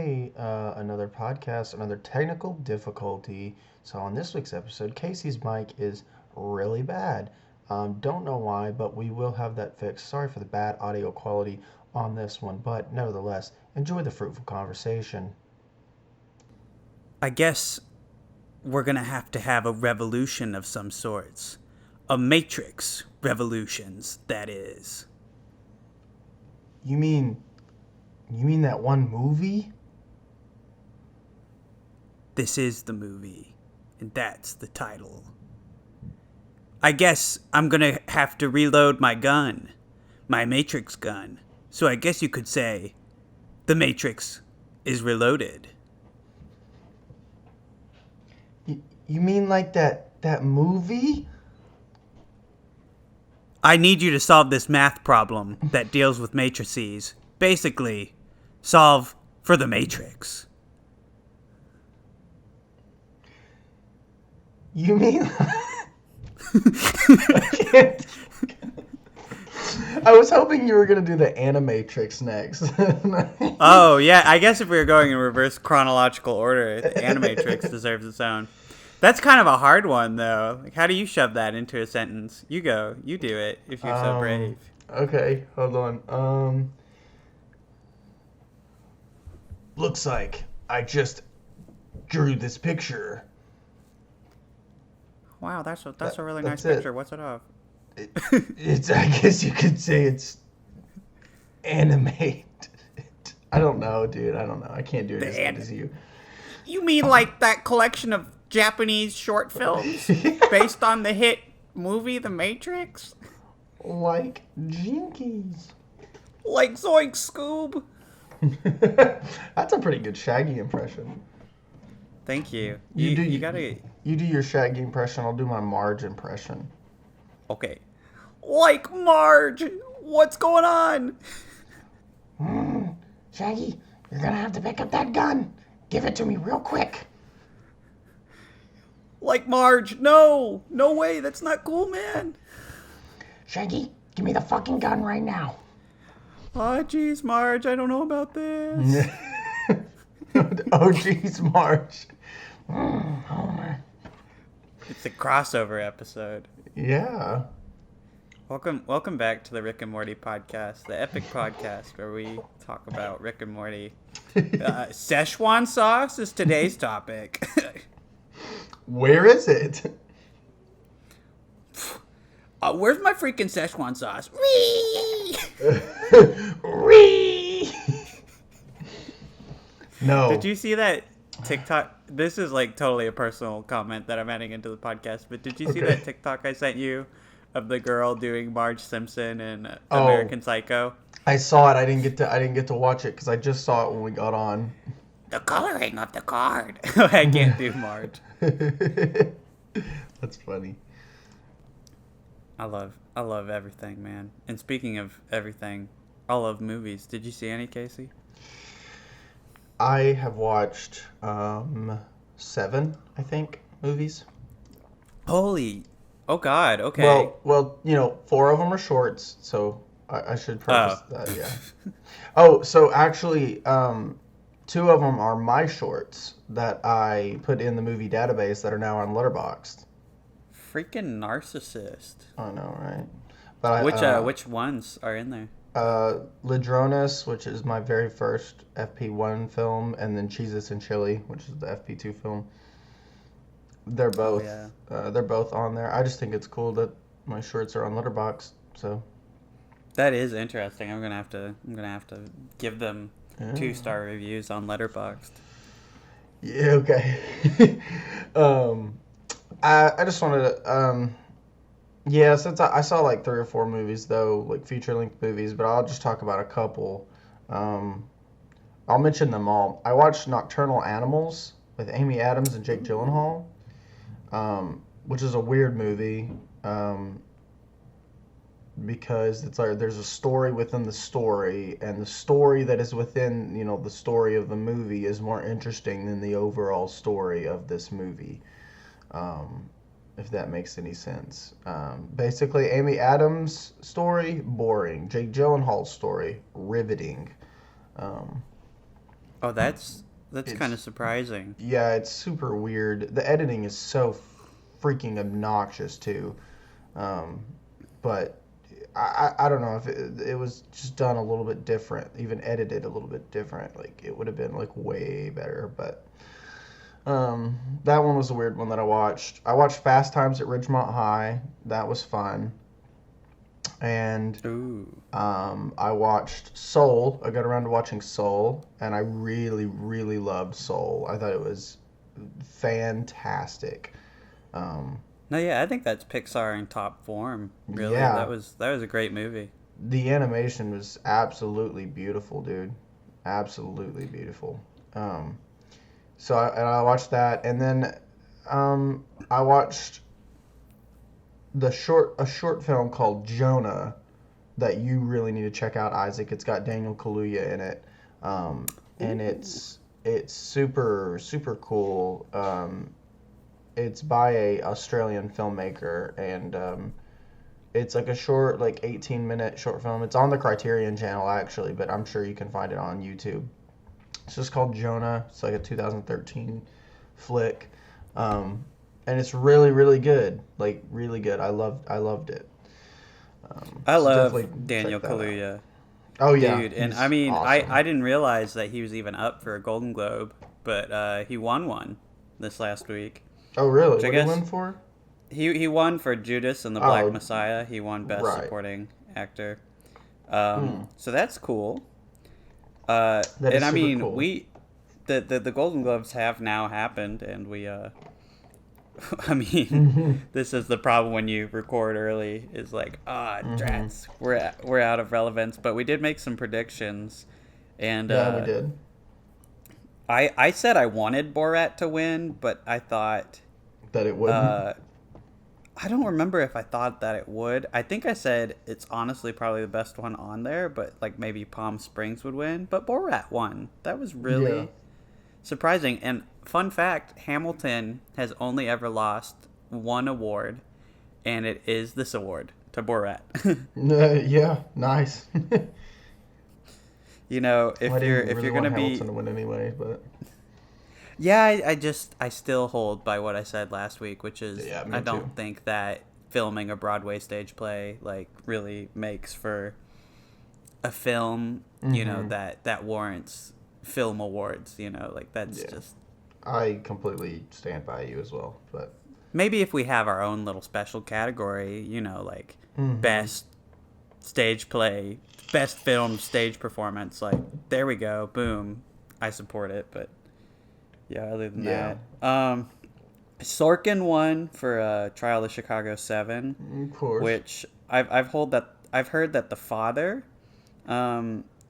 Hey, another podcast, another technical difficulty. So, on this week's episode, Casey's mic is really bad. Don't know why, but we will have that fixed. Sorry for the bad audio quality on this one, but nevertheless, enjoy the fruitful conversation. I guess we're going to have a revolution of some sorts. A matrix revolutions, that is. You mean, you mean that one movie? This is the movie, and that's the title. I guess I'm going to have to reload my gun, my matrix gun. So I guess you could say the matrix is reloaded. You mean like that movie? I need you to solve this math problem that deals with matrices. Basically, solve for the matrix. You mean... I can't... I was hoping you were going to do the Animatrix next. Oh, yeah, I guess if we were going in reverse chronological order, Animatrix deserves its own. That's kind of a hard one, though. Like, how do you shove that into a sentence? You go. You do it, if you're so brave. Okay, hold on. Looks like I just drew this picture. Wow, that's a really nice that's picture. What's it of? It's I guess you could say it's animated. I don't know, dude. I don't know. I can't do it as good as you. You mean like that collection of Japanese short films based on the hit movie The Matrix? Like Jinkies. Like Zoink Scoob? That's a pretty good Shaggy impression. Thank you. You gotta... You do your Shaggy impression, I'll do my Marge impression. Okay. Like Marge! What's going on? Shaggy, you're gonna have to pick up that gun. Give it to me real quick. Like Marge, no! No way, that's not cool, man. Shaggy, give me the fucking gun right now. Oh, jeez, Marge, I don't know about this. Oh, jeez, Marge. Homer. It's a crossover episode. Yeah. Welcome back to the Rick and Morty podcast, the epic podcast where we talk about Rick and Morty. Szechuan sauce is today's topic. Where is it? Where's my freaking Szechuan sauce? Wee! No. Did you see that TikTok? This is like totally a personal comment that I'm adding into the podcast, but did you see that TikTok I sent you of the girl doing Marge Simpson in American Psycho? I saw it. I didn't get to watch it because I just saw it when we got on. The coloring of the card. I can't do Marge. That's funny. I love everything, man. And speaking of everything, I love movies. Did you see any, Casey? I have watched 7, I think, movies. Holy, oh God, okay. Well, 4 of them are shorts, so I should preface that, yeah. Oh, so actually, 2 of them are my shorts that I put in the movie database that are now on Letterboxd. Freaking narcissist. I know, right? But which ones are in there? Ladrones, which is my very first FP1 film, and then Jesus and Chili, which is the FP2 film. They're both they're both on there. I just think it's cool that my shorts are on Letterboxd. So that is interesting. I'm gonna have to give them 2-star reviews on Letterboxd. Yeah. Okay. I just wanted to since I saw like 3 or 4 movies though, like feature-length movies, but I'll just talk about a couple. I'll mention them all. I watched Nocturnal Animals with Amy Adams and Jake Gyllenhaal, which is a weird movie because it's like there's a story within the story, and the story that is within the story of the movie is more interesting than the overall story of this movie. If that makes any sense. Basically, Amy Adams' story, boring. Jake Gyllenhaal's story, riveting. Oh, that's kind of It's surprising. Yeah, it's super weird. The editing is so freaking obnoxious too. Um, but I don't know if it was just done a little bit different, even edited a little bit different. Like it would have been like way better. But that one was a weird one that I watched. I watched Fast Times at Ridgemont High. That was fun. And Ooh. I watched Soul. I got around to watching Soul, and I really, really loved Soul. I thought it was fantastic. Um, No, yeah, I think that's Pixar in top form. Really, yeah, that was a great movie. the animation was absolutely beautiful, dude. Absolutely beautiful. Um, and I watched that, and then I watched a short film called Jonah that you really need to check out, Isaac. It's got Daniel Kaluuya in it, and Ooh. it's super cool. It's by a Australian filmmaker, and it's like a short, like 18-minute short film. It's on the Criterion Channel actually, but I'm sure you can find it on YouTube. It's just called Jonah. It's like a 2013 flick, and it's really really good. Like really good. I loved it. I So love definitely Daniel check that out. Kaluuya, Oh yeah, dude. And I he's mean, awesome. I didn't realize that he was even up for a Golden Globe, but he won one this last week, Oh really? which I What did he guess win for? he won for Judas and the Black Oh Messiah. He won Best right. Supporting Actor. Hmm. So that's cool. That And is I super mean, cool. the Golden Globes have now happened, and we I mean, Mhm. this is the problem when you record early. Is like, Mhm. drats, we're out of relevance. But we did make some predictions, and Yeah, we did. I said I wanted Borat to win, but I thought That it wouldn't. uh, I don't remember if I thought that it would. I think I said it's honestly probably the best one on there, but like maybe Palm Springs would win. But Borat won. That was Yeah. really surprising. And fun fact, Hamilton has only ever lost one award, and it is this award to Borat. Yeah. Nice. You know, I didn't if really you're want gonna Hamilton be, to win anyway, but yeah, I still hold by what I said last week, which is yeah, I me too. don't think that filming a Broadway stage play like really makes for a film, you know, Mhm. that warrants film awards, you know, like that's Yeah. just I completely stand by you as well, but maybe if we have our own little special category, you know, like mhm. best stage play, best film stage performance, like there we go, boom, I support it. But yeah, other than Yeah. that, Sorkin won for Trial of Chicago 7, Of course. which I've heard that The Father,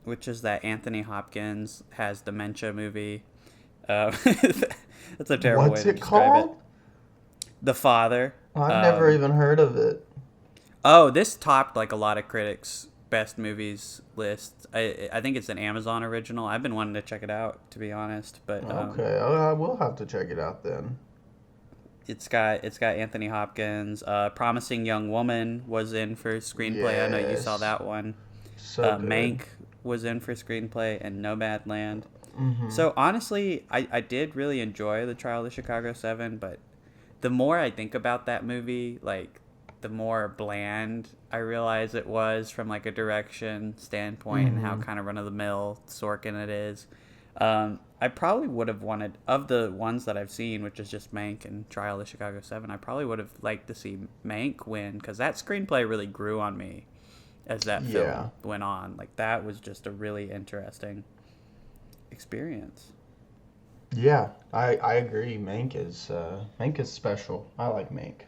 which is that Anthony Hopkins has dementia movie. That's a terrible way What's to it describe it. called? The Father. I've never Um, even heard of it. oh, this topped like a lot of critics' best movies lists. I think it's an Amazon original. I've been wanting to check it out, to be honest, but Okay, I will have to check it out then. it's got Anthony Hopkins. Promising Young Woman was in for screenplay. I know you saw Yes. that one. So good. Mank was in for screenplay, and Nomadland. Mhm. So honestly, I did really enjoy the Trial of Chicago 7, but the more I think about that movie, like the more bland I realize it was from like a direction standpoint and how Mhm. kind of run of the mill Sorkin it is. I probably would have wanted of the ones that I've seen, which is just Mank and Trial of Chicago 7. I probably would have liked to see Mank win because that screenplay really grew on me as that film Yeah. went on. Like that was just a really interesting experience. Yeah. I agree. Mank is special. I like Mank,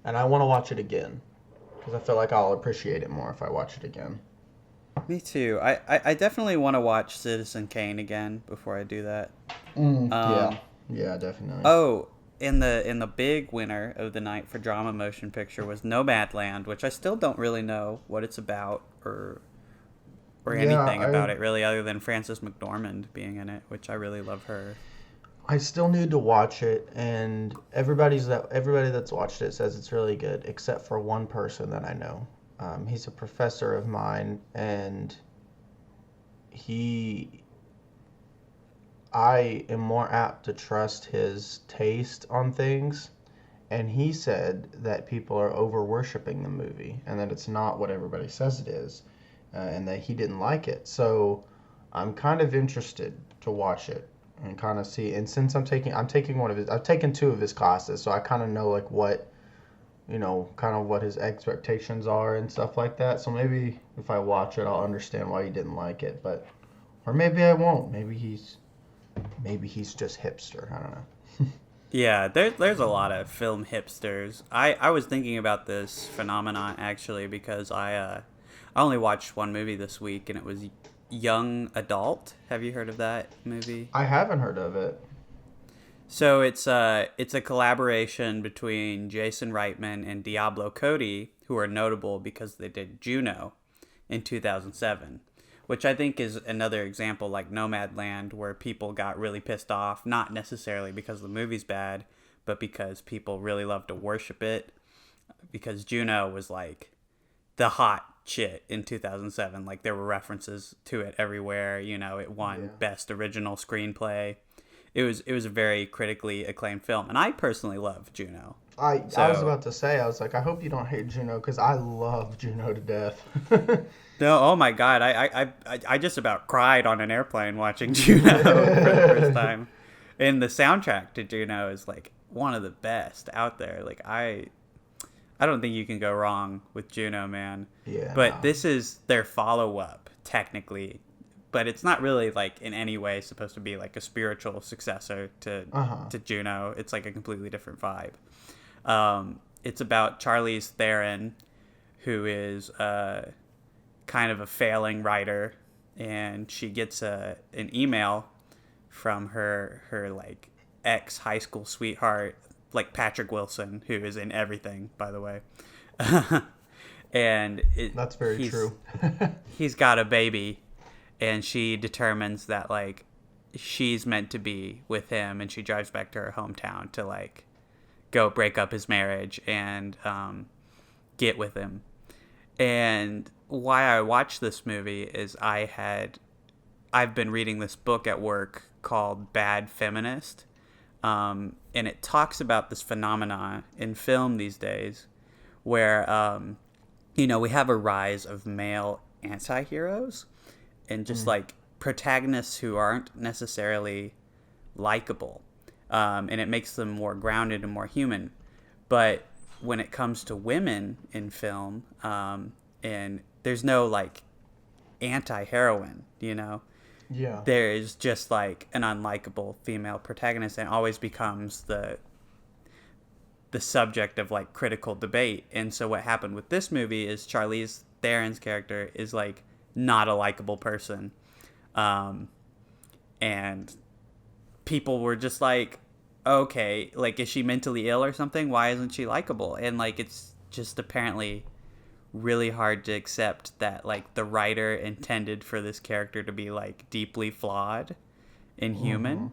and I want to watch it again because I feel like I'll appreciate it more if I watch it again. Me too. I definitely want to watch Citizen Kane again before I do that. Yeah. Um, Yeah. Definitely. oh, in the big winner of the night for drama motion picture was Nomadland, which I still don't really know what it's about or Yeah. anything about it really, other than Frances McDormand being in it, which I really love her. I still need to watch it, and everybody that's watched it says it's really good, except for one person that I know. He's a professor of mine, and he I am more apt to trust his taste on things. And he said that people are over worshiping the movie and that it's not what everybody says it is, and that he didn't like it. So I'm kind of interested to watch it and kind of see. And since I'm taking I've taken two of his classes, so I kind of know like what, kind of what his expectations are and stuff like that. So maybe if I watch it, I'll understand why he didn't like it. But or maybe I won't. Maybe he's just hipster. I don't know. Yeah, there's a lot of film hipsters. I was thinking about this phenomenon actually because I only watched one movie this week and it was Young Adult. Have you heard of that movie? I haven't heard of it. So it's a collaboration between Jason Reitman and Diablo Cody, who are notable because they did Juno in 2007, which I think is another example like Nomadland where people got really pissed off, not necessarily because the movie's bad, but because people really love to worship it. Because Juno was like the hot shit in 2007. Like there were references to it everywhere. It won Yeah. Best Original Screenplay. It was a very critically acclaimed film, and I personally love Juno. I was So about to say, I was like, I hope you don't hate Juno because I love Juno to death. no, oh my god, I just about cried on an airplane watching Juno for the first time, and the soundtrack to Juno is like one of the best out there. Like I don't think you can go wrong with Juno, man. Yeah, But no. this is their follow up technically, but it's not really like in any way supposed to be like a spiritual successor to Uh-huh. Juno. It's like a completely different vibe. It's about Charlize Theron, who is kind of a failing writer, and she gets an email from her like ex high school sweetheart, like Patrick Wilson, who is in everything, by the way. and That's very he's true. he's got a baby, and she determines that like she's meant to be with him, and she drives back to her hometown to like go break up his marriage and get with him. And why I watched this movie is I've been reading this book at work called Bad Feminist, and it talks about this phenomenon in film these days where we have a rise of male anti-heroes and just like protagonists who aren't necessarily likable, and it makes them more grounded and more human. But when it comes to women in film, and there's no like anti-heroine, Yeah. there is just like an unlikable female protagonist and always becomes the subject of like critical debate. And so what happened with this movie is Charlize Theron's character is like not a likable person, and people were just like, okay, like is she mentally ill or something? Why isn't she likable? And like it's just apparently really hard to accept that like the writer intended for this character to be like deeply flawed and human,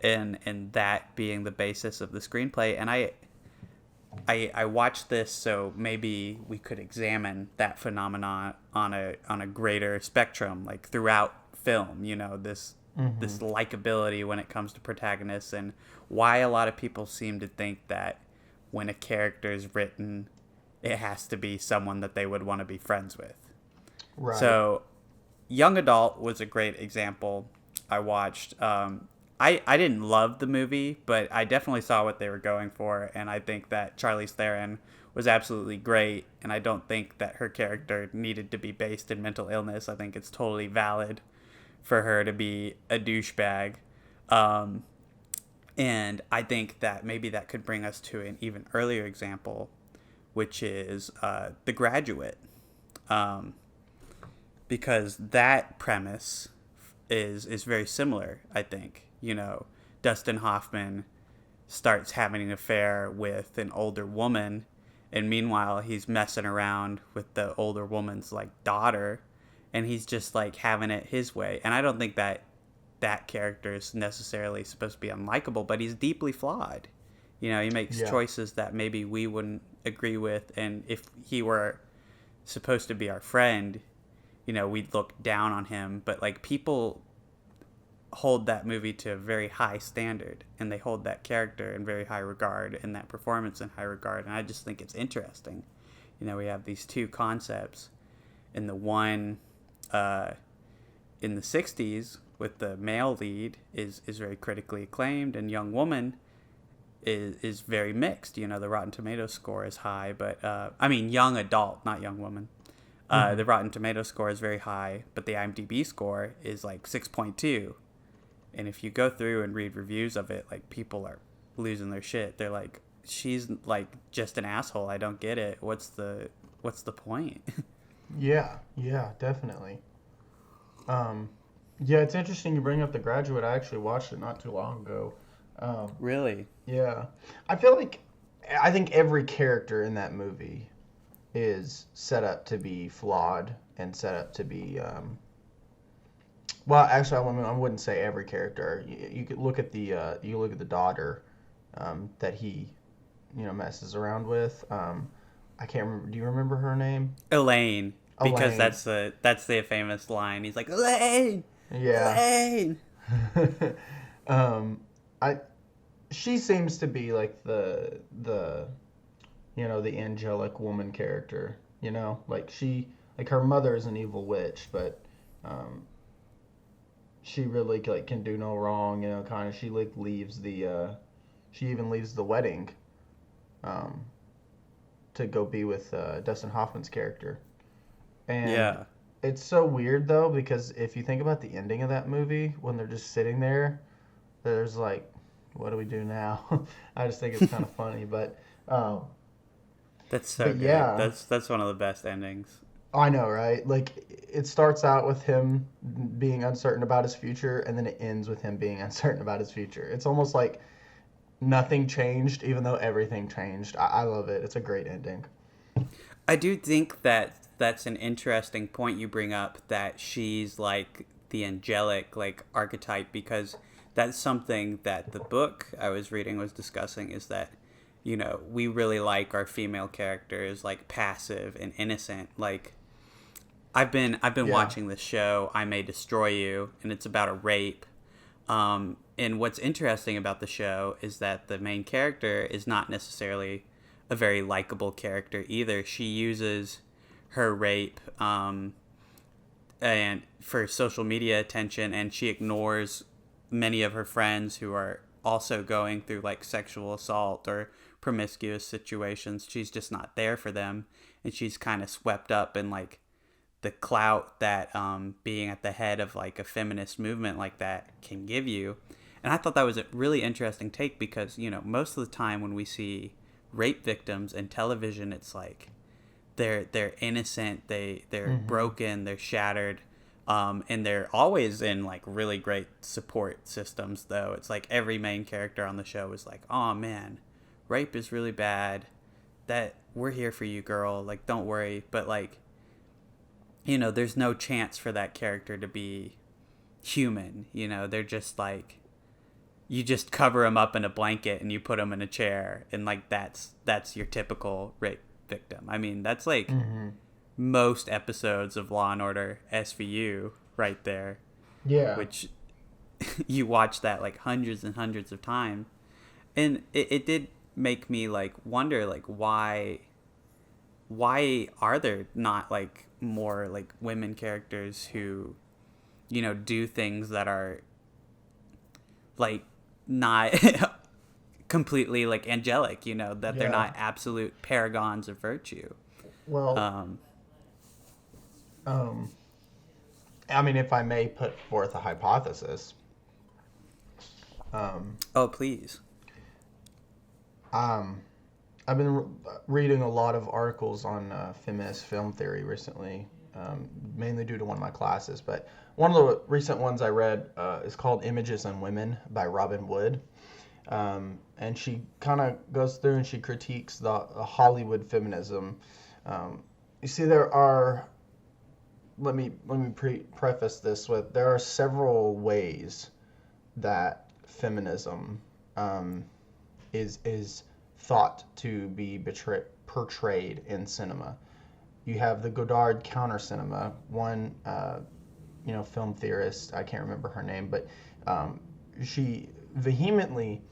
and that being the basis of the screenplay. And I watched this so maybe we could examine that phenomenon on a greater spectrum, like throughout film. This likability when it comes to protagonists, and why a lot of people seem to think that when a character is written, it has to be someone that they would want to be friends with. Right. So, Young Adult was a great example. I watched. I didn't love the movie, but I definitely saw what they were going for, and I think that Charlize Theron was absolutely great, and I don't think that her character needed to be based in mental illness. I think it's totally valid for her to be a douchebag. And I think that maybe that could bring us to an even earlier example, which is The Graduate. Because that premise is very similar, I think. Dustin Hoffman starts having an affair with an older woman, and meanwhile he's messing around with the older woman's like daughter, and he's just like having it his way. And I don't think that character is necessarily supposed to be unlikable, but he's deeply flawed. He makes Yeah. choices that maybe we wouldn't agree with, and if he were supposed to be our friend, we'd look down on him. But like people hold that movie to a very high standard, and they hold that character in very high regard and that performance in high regard. And I just think it's interesting. We have these two concepts, and the one in the 60s with the male lead is very critically acclaimed, and Young Woman is very mixed. The Rotten Tomatoes score is high, but I mean Young Adult, not Young Woman. The Rotten Tomatoes score is very high, but the IMDb score is like 6.2. And if you go through and read reviews of it, like, people are losing their shit. They're like, she's like just an asshole. I don't get it. What's the point? Yeah, definitely. Yeah, it's interesting you bring up The Graduate. I actually watched it not too long ago. Really? Yeah. I think every character in that movie is set up to be flawed and set up to be well, actually, I wouldn't say every character. You could look at the daughter that he messes around with. I can't remember. Do you remember her name? Elaine. Because Elaine. that's the famous line. He's like, Elaine. Yeah. Elaine. I she seems to be like the the angelic woman character, like her mother is an evil witch, but she really like can do no wrong, kind of. She like leaves she even leaves the wedding um to go be with Dustin Hoffman's character. And Yeah. it's so weird though, because if you think about the ending of that movie, when they're just sitting there, there's like, what do we do now? I just think it's kind of funny, That's so but good. yeah, That's one of the best endings. I know, right? Like, it starts out with him being uncertain about his future, and then it ends with him being uncertain about his future. It's almost like nothing changed, even though everything changed. I love it. It's a great ending. I do think that that's an interesting point you bring up, that she's like the angelic like archetype, because that's something that the book I was reading was discussing, is that we really like our female characters like passive and innocent. Like, I've been Yeah. watching this show, I May Destroy You, and it's about a rape. And what's interesting about the show is that the main character is not necessarily a very likable character either. She uses her rape and for social media attention, and she ignores many of her friends who are also going through like sexual assault or promiscuous situations. She's just not there for them, and she's kind of swept up in like the clout that being at the head of like a feminist movement like that can give you. And I thought that was a really interesting take, because most of the time when we see rape victims in television, it's like they're innocent, they're broken, they're shattered, and they're always in like really great support systems. Though it's like every main character on the show is like, oh man, rape is really bad, that we're here for you, girl, like don't worry. But like, there's no chance for that character to be human. They're just like, you just cover them up in a blanket and you put them in a chair, and like that's your typical rape victim. I mean, that's like most episodes of Law and Order SVU right there, Yeah. which you watch that like hundreds and hundreds of times. And it did make me like wonder, like, why are there not like more like women characters who do things that are like not completely like angelic, that they're Yeah. not absolute paragons of virtue. Well, um um, I mean, if I may put forth a hypothesis, um, oh, please. um, I've been reading a lot of articles on feminist film theory recently, mainly due to one of my classes. But one of the recent ones I read is called Images and Women by Robin Wood. And she kind of goes through and she critiques the Hollywood feminism. You see, let me preface this with, there are several ways that feminism is thought to be portrayed in cinema. You have the Godard counter cinema. One film theorist, I can't remember her name, but Um, she vehemently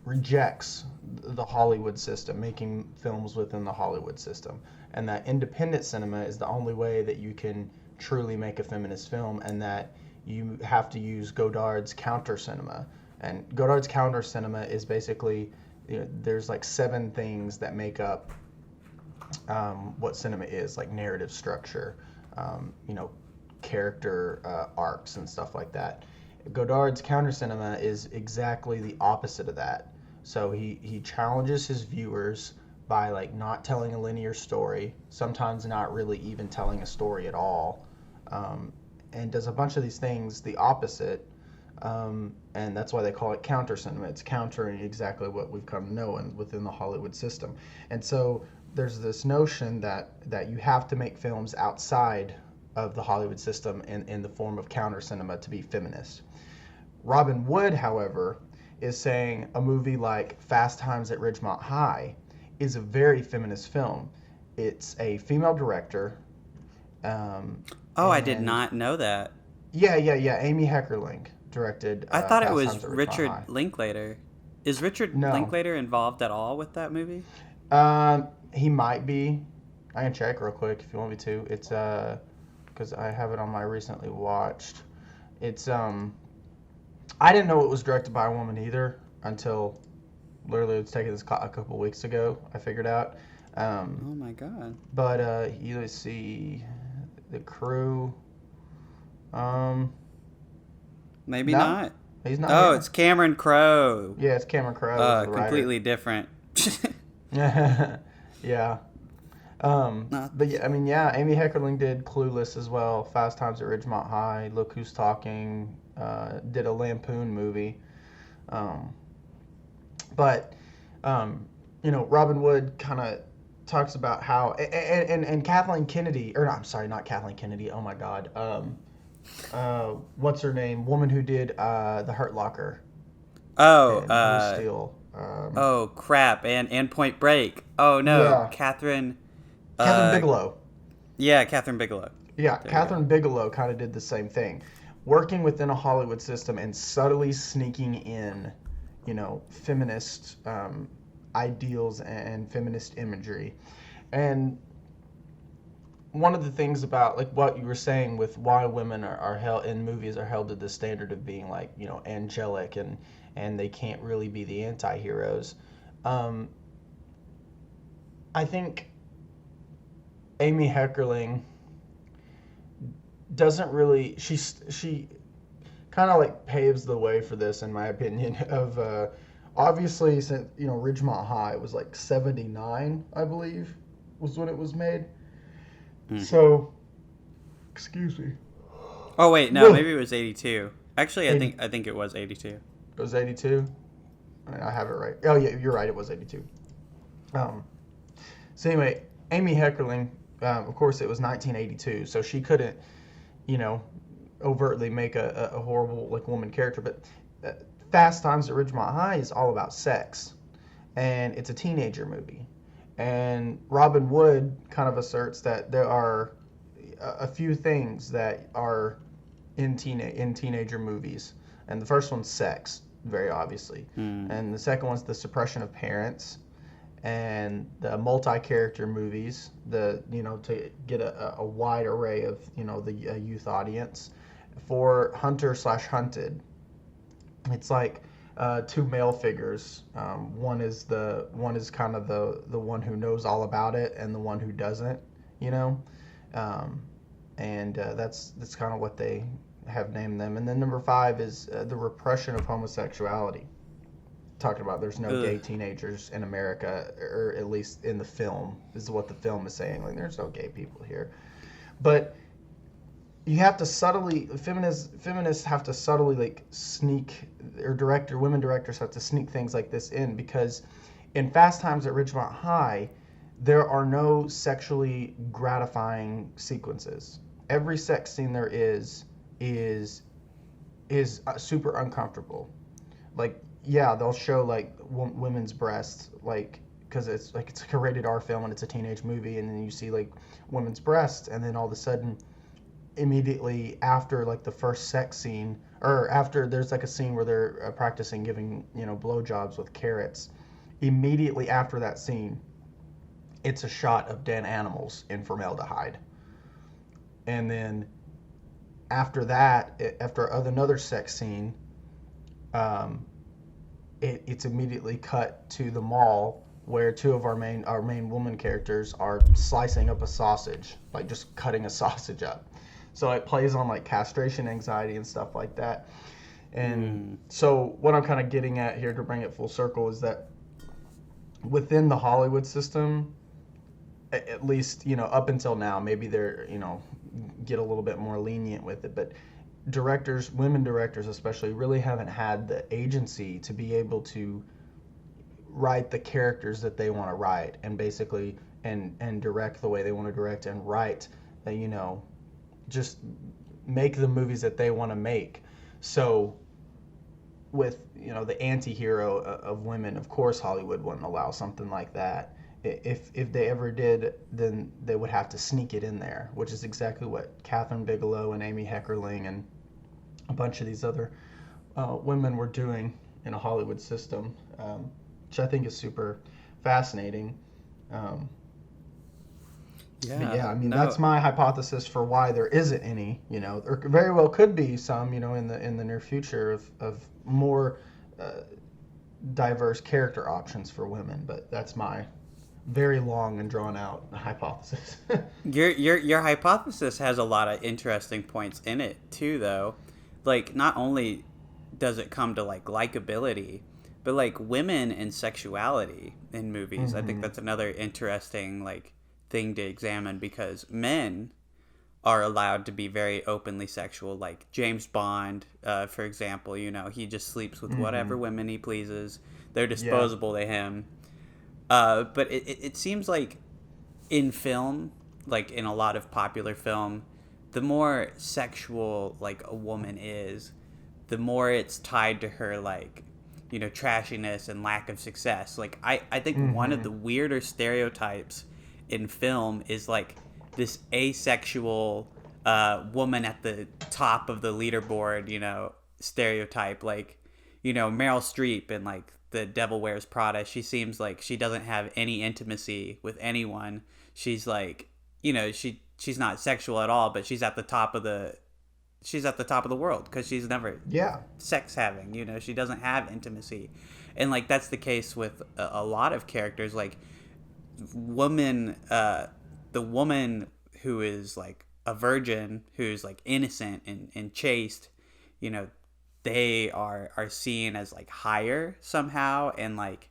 rejects the Hollywood system, making films within the Hollywood system, and that independent cinema is the only way that you can truly make a feminist film, and that you have to use Godard's counter cinema. And Godard's counter cinema is basically, there's like 7 things that make up what cinema is, like narrative structure, you know, character arcs and stuff like that. Godard's counter cinema is exactly the opposite of that. So he challenges his viewers by like not telling a linear story, sometimes not really even telling a story at all, and does a bunch of these things the opposite. And that's why they call it counter cinema. It's countering exactly what we've come to know within the Hollywood system. And so there's this notion that you have to make films outside of the Hollywood system in the form of counter cinema to be feminist. Robin Wood, however, is saying a movie like Fast Times at Ridgemont High is a very feminist film. It's a female director. I did not know that. Yeah. Amy Heckerling directed. I thought it Fast was Times at Ridgemont Richard High. Linklater. Is Richard No. Linklater involved at all with that movie? He might be. I can check real quick if you want me to. It's because I have it on my recently watched. It's I didn't know it was directed by a woman either until literally it's taken this a couple weeks ago. I figured out. Oh my god. But let's see the crew. Maybe No, not. He's not. Oh, here. it's Cameron Crowe. Yeah, it's Cameron Crowe. Completely different. Yeah. But yeah, I mean, yeah, Amy Heckerling did Clueless as well. Fast Times at Ridgemont High. Look Who's Talking. Did a Lampoon movie. But Robin Wood kind of talks about how and Kathleen Kennedy, or no, I'm sorry, not Kathleen Kennedy. Oh my God. What's her name? Woman who did The Hurt Locker. Oh, Steel. Oh crap! And Point Break. Oh no, Yeah. Catherine Bigelow. Yeah, Catherine Bigelow. Yeah, There you Catherine Bigelow kind of did the same thing, working within a Hollywood system and subtly sneaking in, feminist ideals and feminist imagery. And one of the things about like what you were saying with why women are held in movies are held to the standard of being like angelic and they can't really be the anti-heroes. I think Amy Heckerling doesn't really she kind of like paves the way for this, in my opinion, of obviously since Ridgemont High was like 79, I believe, was when it was made. So excuse me. Oh wait, no, maybe it was 82. Actually, I think it was 82. It was 82. I have it right. Oh yeah, you're right, it was 82. So anyway, Amy Heckerling, of course it was 1982, so she couldn't overtly make a horrible like woman character, but Fast Times at Ridgemont High is all about sex, and it's a teenager movie. And Robin Wood kind of asserts that there are a few things that are in teenager movies, and the first one's sex, very obviously, and the second one's the suppression of parents, and the multi-character movies, to get a wide array of the youth audience. For Hunter/Hunted, it's like two male figures. One is kind of the one who knows all about it, and the one who doesn't. And that's kind of what they have named them. And then number 5 is the repression of homosexuality. Talking about there's no gay teenagers in America, or at least in the film. This is what the film is saying. Like, there's no gay people here, but you have to subtly feminists have to subtly like sneak, or women directors have to sneak things like this in, because in Fast Times at Ridgemont High there are no sexually gratifying sequences. Every sex scene there is super uncomfortable. Like, yeah, they'll show like women's breasts, like, because it's like a rated R film and it's a teenage movie, and then you see like women's breasts, and then all of a sudden immediately after like the first sex scene, or after there's like a scene where they're practicing giving blowjobs with carrots. Immediately after that scene, it's a shot of dead animals in formaldehyde, and then after that, after another sex scene, um, it's immediately cut to the mall where two of our main woman characters are slicing up a sausage, like just cutting a sausage up. So it plays on like castration anxiety and stuff like that. And so what I'm kind of getting at here to bring it full circle is that within the Hollywood system, at least up until now, maybe they're get a little bit more lenient with it, but women directors especially, really haven't had the agency to be able to write the characters that they want to write, and basically and direct the way they want to direct, and write just make the movies that they want to make. So with the anti-hero of women, of course Hollywood wouldn't allow something like that. If they ever did, then they would have to sneak it in there, which is exactly what Catherine Bigelow and Amy Heckerling and a bunch of these other women were doing in a Hollywood system, which I think is super fascinating. But yeah, I mean, that's my hypothesis for why there isn't any. There very well could be some, in the near future of more diverse character options for women, but that's my very long and drawn out hypothesis. Your hypothesis has a lot of interesting points in it too, though. Like, not only does it come to like likability, but like women and sexuality in movies. Mm-hmm. I think that's another interesting like thing to examine, because men are allowed to be very openly sexual. Like James Bond, for example, he just sleeps with whatever women he pleases. They're disposable to him. But it seems like in film, like in a lot of popular film, the more sexual like a woman is, the more it's tied to her like, trashiness and lack of success. Like I think one of the weirder stereotypes in film is like this asexual woman at the top of the leaderboard, stereotype. Like, Meryl Streep in like The Devil Wears Prada, she seems like she doesn't have any intimacy with anyone. She's like, she's not sexual at all, but she's at the top of the world because she's never sex having. She doesn't have intimacy, and like that's the case with a lot of characters. Like the woman who is like a virgin, who's like innocent and chaste, they are seen as like higher somehow, and like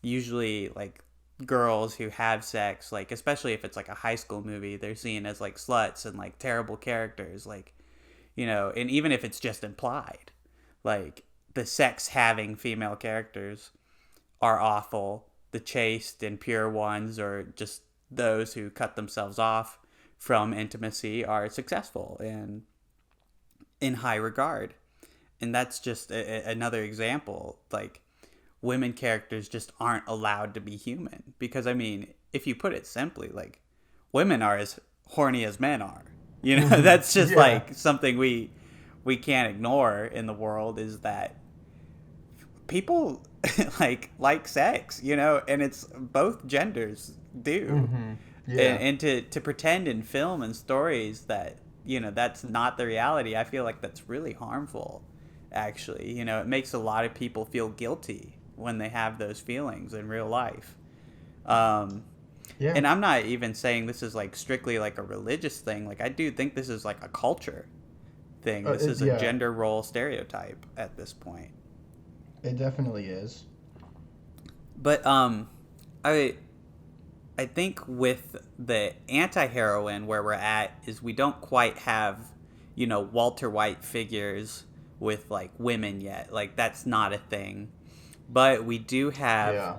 usually like girls who have sex, like especially if it's like a high school movie, they're seen as like sluts and like terrible characters, like and even if it's just implied, like the sex having female characters are awful, the chaste and pure ones, or just those who cut themselves off from intimacy, are successful and in high regard. And that's just another example. Like, women characters just aren't allowed to be human. Because, I mean, if you put it simply, like, women are as horny as men are. That's just, like, something we can't ignore in the world, is that people, like sex, and it's both genders do. Mm-hmm. Yeah. And to pretend in film and stories that, that's not the reality, I feel like that's really harmful. Actually, it makes a lot of people feel guilty when they have those feelings in real life. And I'm not even saying this is like strictly like a religious thing. Like, I do think this is like a culture thing. This is a gender role stereotype at this point. It definitely is. But I think with the anti-heroine, where we're at is we don't quite have, Walter White figures with like women yet. Like, that's not a thing. But we do have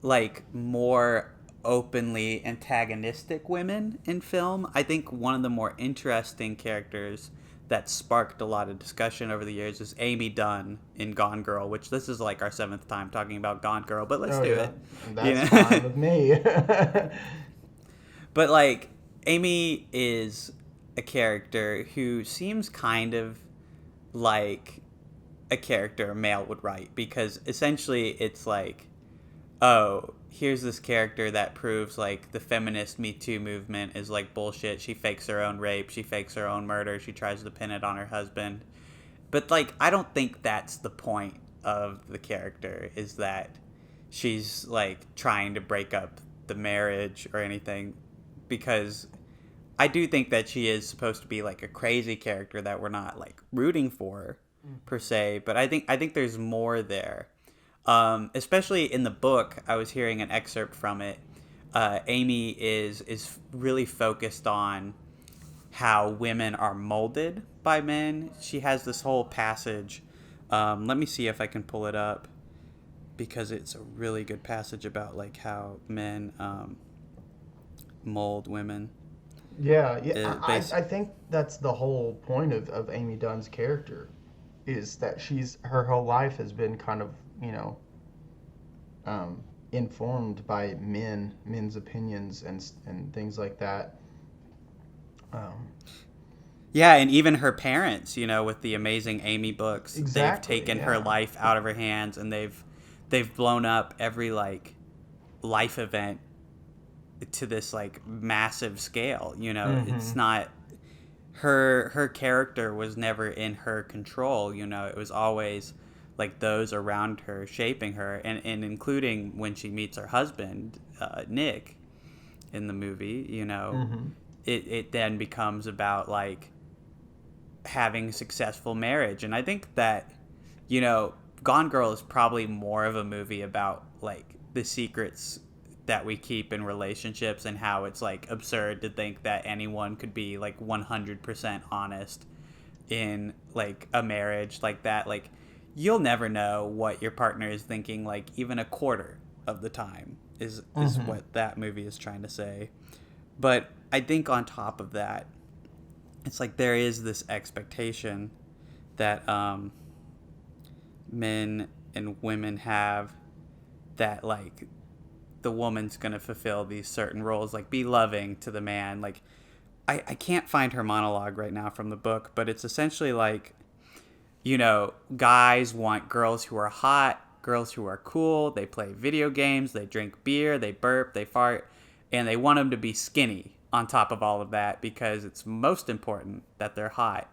like more openly antagonistic women in film. I think one of the more interesting characters that sparked a lot of discussion over the years is Amy Dunn in Gone Girl, which this is like our 7th time talking about Gone Girl, but let's do it. That's fine with me. But like, Amy is a character who seems kind of like a character a male would write, because essentially it's like, oh, here's this character that proves like the feminist Me Too movement is like bullshit. She fakes her own rape, she fakes her own murder, she tries to pin it on her husband. But like, I don't think that's the point of the character, is that she's like trying to break up the marriage or anything, because I do think that she is supposed to be like a crazy character that we're not like rooting for per se, but I think there's more there. Especially in the book, I was hearing an excerpt from it. Amy is really focused on how women are molded by men. She has this whole passage. Let me see if I can pull it up, because it's a really good passage about like how men mold women. Yeah, yeah. Base. I think that's the whole point of Amy Dunn's character, is that her whole life has been kind of, informed by men's opinions and things like that. Um, Yeah, and even her parents, with the amazing Amy books, they've exactly. taken her Yeah. life out of her hands, and they've blown up every like life event to this like massive scale. Mm-hmm. It's not her character was never in her control. It was always like those around her shaping her, and including when she meets her husband, Nick, in the movie. Mm-hmm. It then becomes about like having a successful marriage. And I think that, Gone Girl is probably more of a movie about like the secrets that we keep in relationships, and how it's like absurd to think that anyone could be like 100% honest in like a marriage like that. Like, you'll never know what your partner is thinking, like even a quarter of the time, is Mm-hmm. what that movie is trying to say. But I think on top of that, it's like there is this expectation that men and women have, that like the woman's gonna fulfill these certain roles, like be loving to the man. Like, I can't find her monologue right now from the book, but it's essentially like, guys want girls who are hot, girls who are cool, they play video games, they drink beer, they burp, they fart, and they want them to be skinny on top of all of that, because it's most important that they're hot.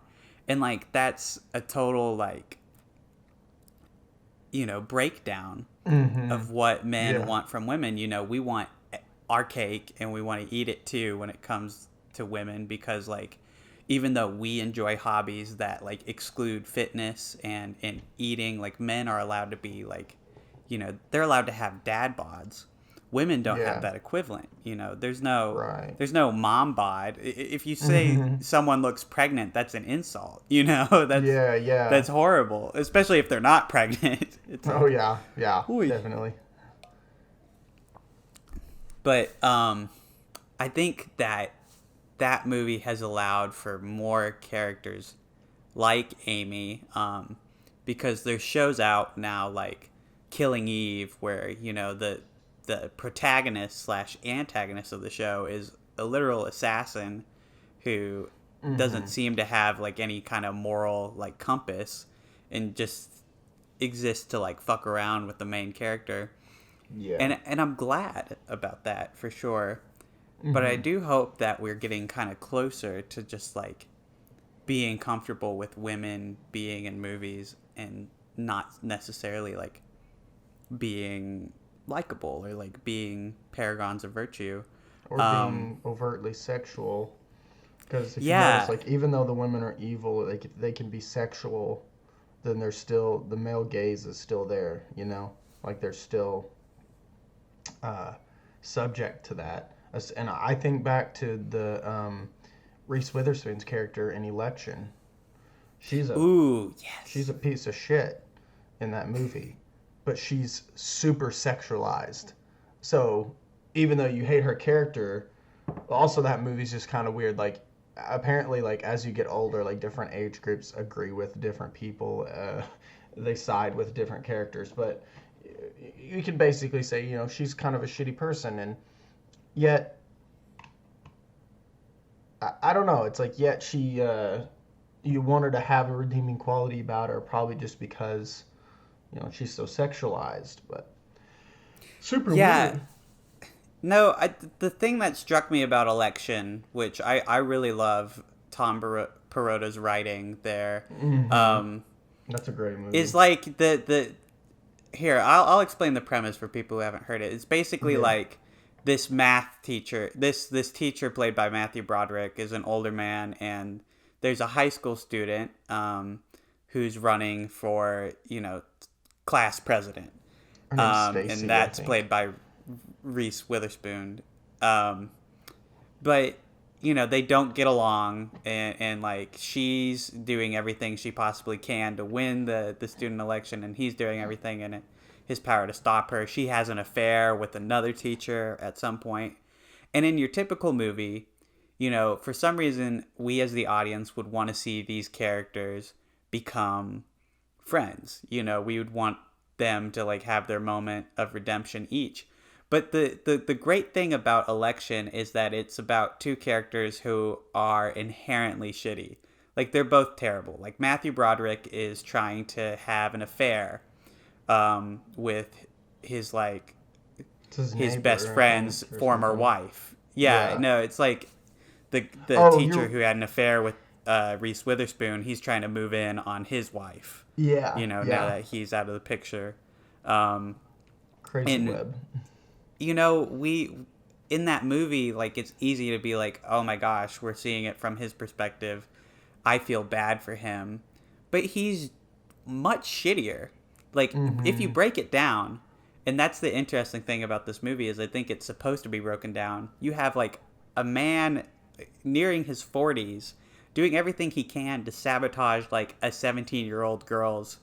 And like, that's a total like, breakdown Mm-hmm. of what men Yeah. want from women. We want our cake, and we want to eat it too when it comes to women, because like, even though we enjoy hobbies that like exclude fitness and eating, like men are allowed to be like, they're allowed to have dad bods. Women don't have Yeah. that equivalent. There's no Right. there's no mom bod. If you say Mm-hmm. someone looks pregnant, that's an insult. that's Yeah. Yeah. that's horrible, especially if they're not pregnant. It's Oh like, yeah. Yeah. ooh. Definitely. But I think that movie has allowed for more characters like Amy, because there's shows out now like Killing Eve, where the protagonist slash antagonist of the show is a literal assassin who doesn't Mm-hmm. seem to have like any kind of moral like compass, and just exists to like fuck around with the main character. Yeah. And I'm glad about that for sure. But I Mm-hmm. do hope that we're getting kind of closer to just like being comfortable with women being in movies, and not necessarily like being likable or like being paragons of virtue. Or Um, being overtly sexual. Because if you notice, yeah, like, even though the women are evil, they can be sexual, then they're still, the male gaze is still there, Like, they're still uh, subject to that. And I think back to the Reese Witherspoon's character in Election. She's a ooh, she's yes. a piece of shit in that movie, but she's super sexualized. So even though you hate her character, also that movie's just kind of weird. Like, apparently, like, as you get older, like, different age groups agree with different people. They side with different characters, but you can basically say, she's kind of a shitty person, and yet I don't know. It's like yet she you want her to have a redeeming quality about her, probably just because she's so sexualized, but super Yeah. weird. No, the thing that struck me about Election, which I really love Perotta's writing there, Hmm. um, That's a great movie. is like the here I'll explain the premise for people who haven't heard it. It's basically Yeah. like this math teacher, this teacher played by Matthew Broderick is an older man, and there's a high school student who's running for class president, Her name's and Stacy, I that's think. played by Reese Witherspoon. Um, but they don't get along, and like she's doing everything she possibly can to win the student election, and he's doing everything in his power to stop her. She has an affair with another teacher at some point, and in your typical movie, for some reason we as the audience would want to see these characters become friends. We would want them to like have their moment of redemption each. But the great thing about Election is that it's about two characters who are inherently shitty. Like they're both terrible. Like Matthew Broderick is trying to have an affair with his like It's his his best neighbor, I think, friend's or former something. wife. Yeah, Yeah. no, it's like the Oh, teacher you're. who had an affair with Reese Witherspoon. He's trying to move in on his wife. Yeah, Now yeah. that he's out of the picture, um, Crazy and web. we in that movie, like it's easy to be like, oh my gosh, we're seeing it from his perspective. I feel bad for him, but he's much shittier. Like if you Mm-hmm. break it down, and that's the interesting thing about this movie is I think it's supposed to be broken down. You have like a man nearing his 40s doing everything he can to sabotage like a 17-year-old girl's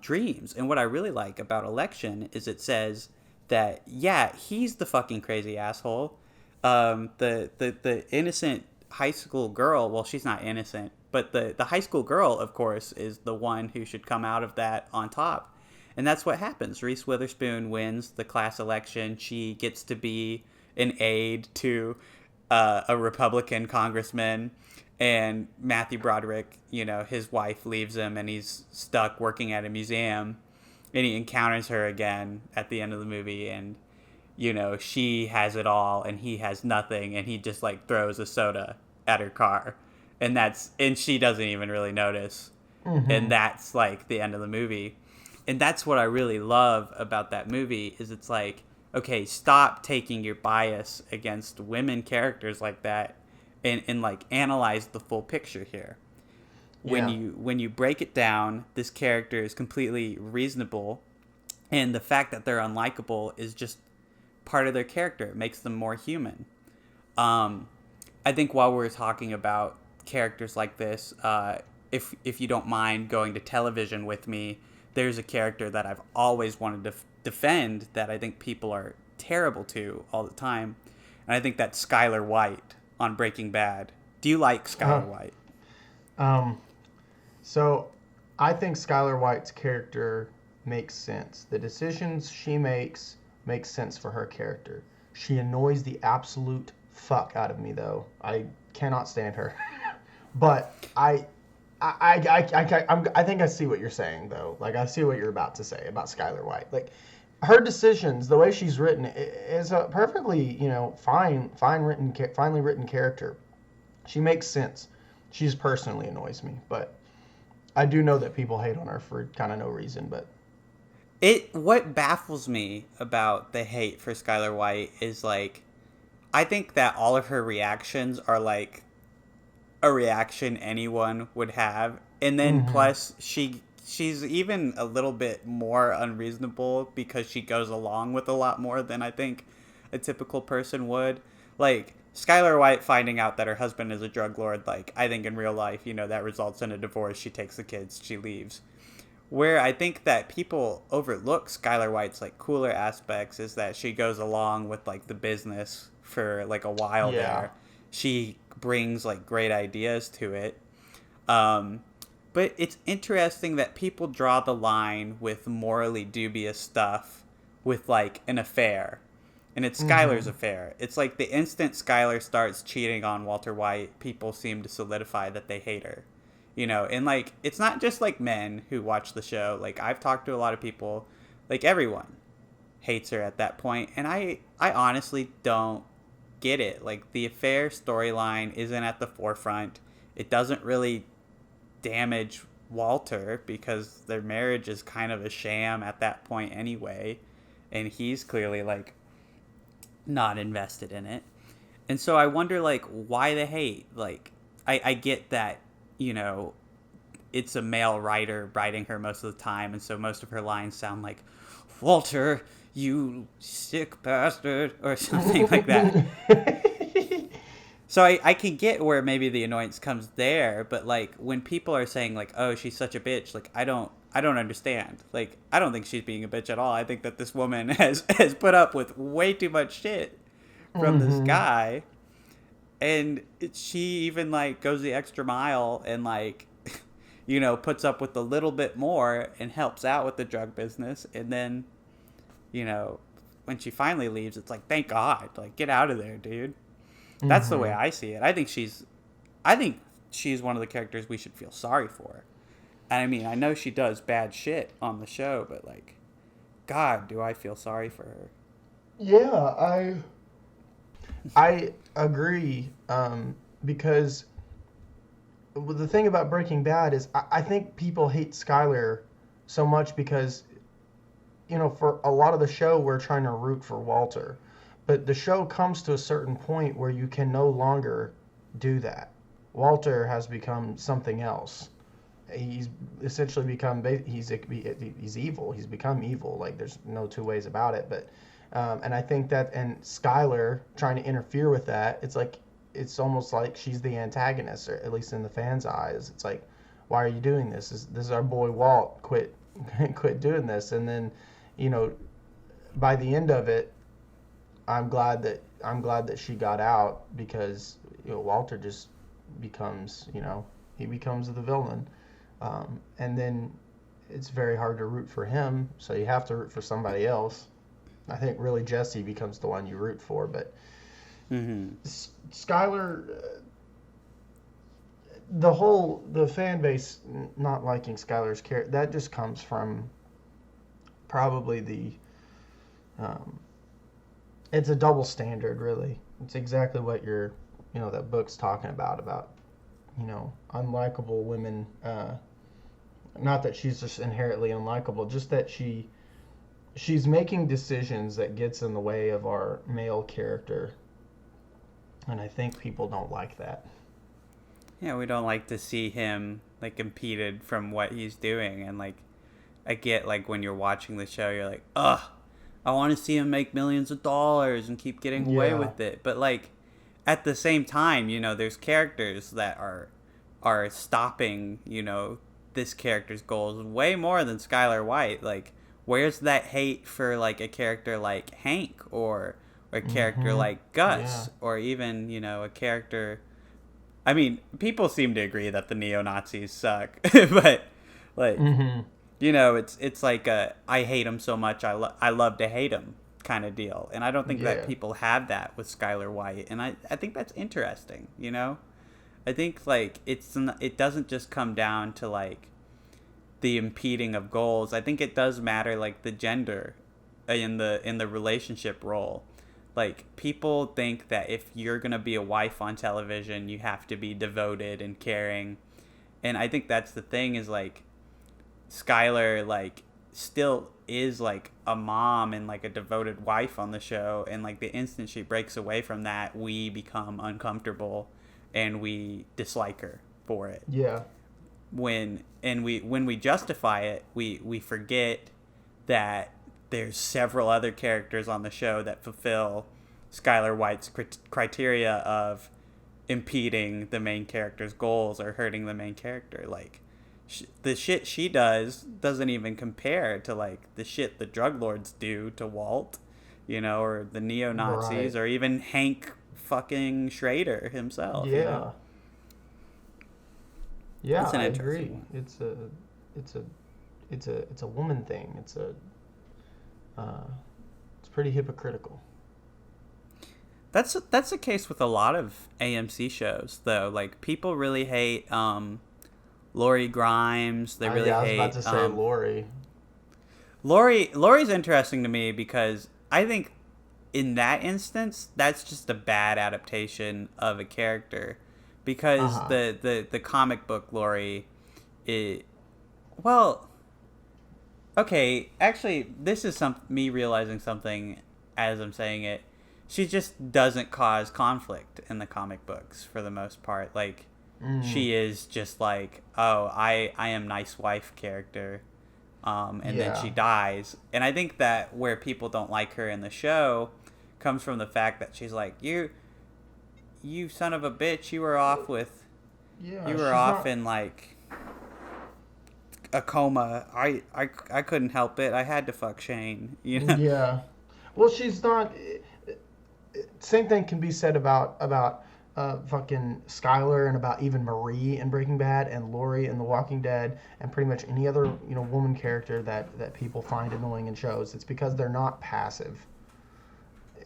dreams. And what I really like about Election is it says that yeah, he's the fucking crazy asshole. The innocent high school girl. Well, she's not innocent, but the high school girl, of course, is the one who should come out of that on top. And that's what happens. Reese Witherspoon wins the class election. She gets to be an aide to a Republican congressman, and Matthew Broderick, his wife leaves him, and he's stuck working at a museum, and he encounters her again at the end of the movie, and she has it all, and he has nothing, and he just like throws a soda at her car, and she doesn't even really notice, and Mm-hmm. that's like the end of the movie. And that's what I really love about that movie is it's like, okay, stop taking your bias against women characters like that, and like analyze the full picture here. Yeah. When you break it down, this character is completely reasonable, and the fact that they're unlikable is just part of their character. It makes them more human. um, I think while we're talking about characters like this, if you don't mind going to television with me, there's a character that I've always wanted to defend that I think people are terrible to all the time, and I think that's Skylar White on Breaking Bad. Do you like Uh, Skylar White? um. So, I think Skylar White's character makes sense. The decisions she makes sense for her character. She annoys the absolute fuck out of me, though. I cannot stand her. But I think I see what you're saying, though. Like, I see what you're about to say about Skylar White. Like, her decisions, the way she's written, is a perfectly, finely written character. She makes sense. She just personally annoys me, but I do know that people hate on her for kind of no reason. But It what baffles me about the hate for Skylar White is like I think that all of her reactions are like a reaction anyone would have, and then mm-hmm. plus she's even a little bit more unreasonable because she goes along with a lot more than I think a typical person would. Like Skylar White finding out that her husband is a drug lord, like I think in real life, that results in a divorce. She takes the kids, she leaves. Where I think that people overlook Skylar White's like cooler aspects is that she goes along with like the business for like a while Yeah, there. She brings like great ideas to it. Um, but it's interesting that people draw the line with morally dubious stuff with like an affair. and it's Skylar's Mm-hmm. affair. It's like the instant Skylar starts cheating on Walter White, people seem to solidify that they hate her. And like it's not just like men who watch the show. Like I've talked to a lot of people, like everyone hates her at that point, and I honestly don't get it. Like the affair storyline isn't at the forefront. It doesn't really damage Walter because their marriage is kind of a sham at that point anyway, and he's clearly like not invested in it. And so I wonder like why the hate. Like I get that, you know, it's a male writer writing her most of the time, and so most of her lines sound like, Walter, you sick bastard, or something like that. So I can get where maybe the annoyance comes there, but like when people are saying like, oh, she's such a bitch, like I don't understand. Like I don't think she's being a bitch at all. I think that this woman has put up with way too much shit from this Mm-hmm. guy, and she even like goes the extra mile and like puts up with a little bit more and helps out with the drug business, and then you know when she finally leaves, it's like thank God, like get out of there, dude. That's the way Mm-hmm. I see it. I think she's one of the characters we should feel sorry for. And I mean, I know she does bad shit on the show, but like, God, do I feel sorry for her? Yeah, I agree. Because the thing about Breaking Bad is I think people hate Skyler so much because for a lot of the show we're trying to root for Walter, but the show comes to a certain point where you can no longer do that. Walter has become something else. He's essentially become he's evil. He's become evil. Like there's no two ways about it. But and I think that and Skyler trying to interfere with that, it's almost like she's the antagonist, or at least in the fans' eyes. It's like, why are you doing this? This is our boy Walt. Quit doing this. And then, you know, by the end of it, I'm glad that she got out because Walter just becomes he becomes the villain, and then it's very hard to root for him, so you have to root for somebody else. I think really Jesse becomes the one you root for, but Mm-hmm. Skyler, the fan base not liking Skyler's character, that just comes from probably um, it's a double standard, really. It's exactly what that book's talking about unlikable women. Not that she's just inherently unlikable, just that she's making decisions that gets in the way of our male character, and I think people don't like that. Yeah, we don't like to see him like impeded from what he's doing, and like I get like when you're watching the show, you're like, ugh, I want to see him make millions of dollars and keep getting away Yeah. with it. But like at the same time, there's characters that are stopping, this character's goals way more than Skylar White. Like where's that hate for like a character like Hank or a character Mhm. like Yeah. Gus or even, a character I mean, people seem to agree that the neo Nazis suck, but like Mhm. it's like a I hate him so much I love to hate him kind of deal, and I don't think that Yeah. people have that with Skylar White, and I think that's interesting. I think like it doesn't just come down to like the impeding of goals. I think it does matter like the gender in the relationship role. Like people think that if you're gonna be a wife on television, you have to be devoted and caring, and I think that's the thing is like Skylar like still is like a mom and like a devoted wife on the show, and like the instant she breaks away from that, we become uncomfortable and we dislike her for it. Yeah. When we justify it, we forget that there's several other characters on the show that fulfill Skylar White's criteria of impeding the main character's goals or hurting the main character. Like the shit she does doesn't even compare to like the shit the drug lords do to Walt, or the neo Nazis Right. or even Hank fucking Schrader himself. Yeah. Yeah, That's an I interesting agree. one. It's a woman thing. Uh it's pretty hypocritical. That's the case with a lot of AMC shows, though. Like, people really hate Lori Grimes. They really Yeah, I was about hate to say Lori. Lori's interesting to me because I think in that instance that's just a bad adaptation of a character, Uh because huh. the comic book Lori, it well, okay, actually this is me realizing something as I'm saying it. She just doesn't cause conflict in the comic books for the most part. Like, Mm, she is just like, oh, I am nice wife character, and then she yeah. dies. And I think that where people don't like her in the show comes from the fact that she's like, you son of a bitch, Yeah, you were she's off not. in like a coma. I couldn't help it. I had to fuck Shane. You know. Yeah. Well, she's not. Same thing can be said about fucking Skylar and about even Marie in Breaking Bad and Lori in The Walking Dead and pretty much any other woman character that people find annoying in shows. It's because they're not passive.